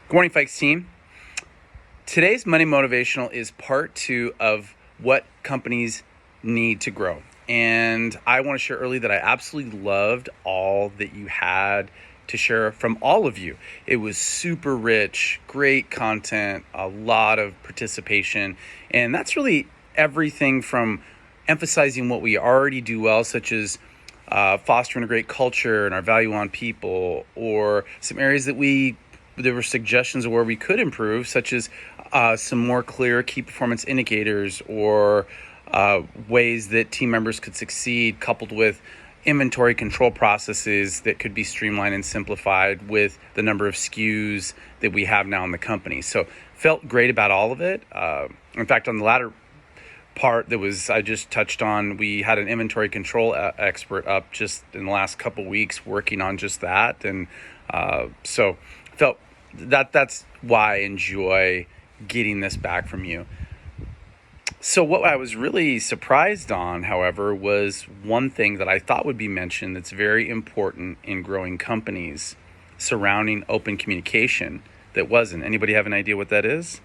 Good morning, Fikes team. Today's Monday Motivational is part 2 of what companies need to grow. And I want to share early that I absolutely loved all that you had to share from all of you. It was super rich, great content, a lot of participation. And that's really everything from emphasizing what we already do well, such as fostering a great culture and our value on people, or some areas that there were suggestions of where we could improve, such as some more clear key performance indicators or ways that team members could succeed, coupled with inventory control processes that could be streamlined and simplified with the number of SKUs that we have now in the company. So felt great about all of it. In fact, on the latter part I just touched on, we had an inventory control expert up just in the last couple weeks working on just that. And so felt that's why I enjoy getting this back from you. So what I was really surprised on, however, was one thing that I thought would be mentioned that's very important in growing companies surrounding open communication that wasn't. Anybody have an idea what that is?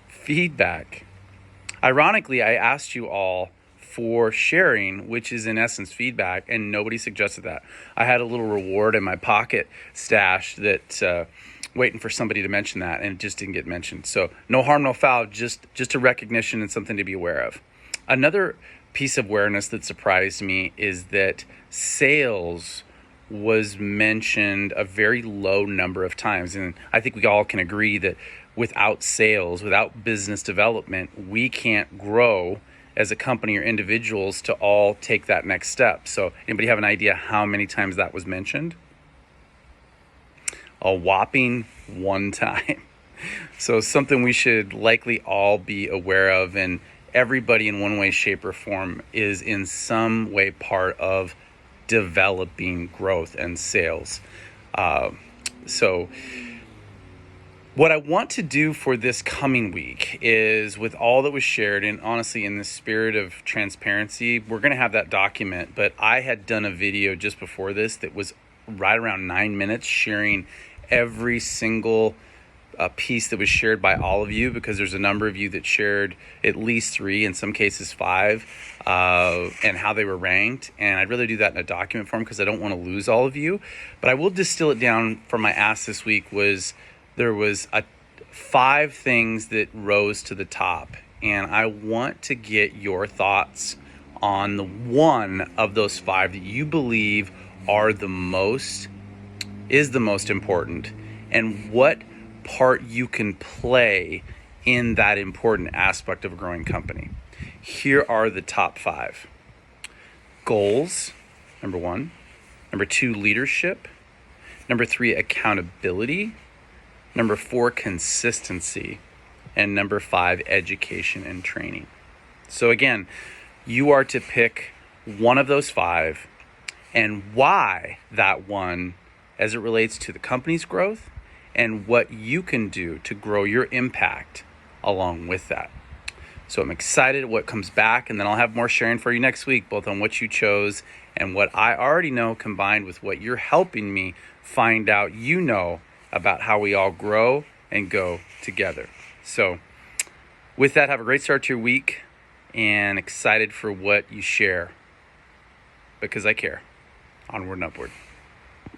Feedback. Ironically, I asked you all for sharing, which is in essence feedback, and nobody suggested that. I had a little reward in my pocket stash that waiting for somebody to mention that, and it just didn't get mentioned. So no harm, no foul, just a recognition and something to be aware of. Another piece of awareness that surprised me is that sales was mentioned a very low number of times. And I think we all can agree that without sales, without business development, we can't grow as a company or individuals to all take that next step. So anybody have an idea how many times that was mentioned? A whopping 1 time. So something we should likely all be aware of, and everybody in one way, shape, or form is in some way part of developing growth and sales. So what I want to do for this coming week is, with all that was shared, and honestly in the spirit of transparency, we're going to have that document, but I had done a video just before this that was right around 9 minutes sharing every single piece that was shared by all of you, because there's a number of you that shared at least 3, in some cases 5, and how they were ranked. And I'd rather do that in a document form because I don't want to lose all of you. But I will distill it down. For my ask this week was, there was 5 things that rose to the top, and I want to get your thoughts on the one of those 5 that you believe is the most important, and what part you can play in that important aspect of a growing company. Here are the top 5. Goals, number 1. Number 2, leadership. Number 3, accountability. Number 4, consistency. And number 5, education and training. So again, you are to pick one of those 5 and why that one as it relates to the company's growth and what you can do to grow your impact along with that. So I'm excited what comes back, and then I'll have more sharing for you next week, both on what you chose and what I already know, combined with what you're helping me find out about how we all grow and go together. So with that, have a great start to your week, and excited for what you share, because I care. Onward and upward.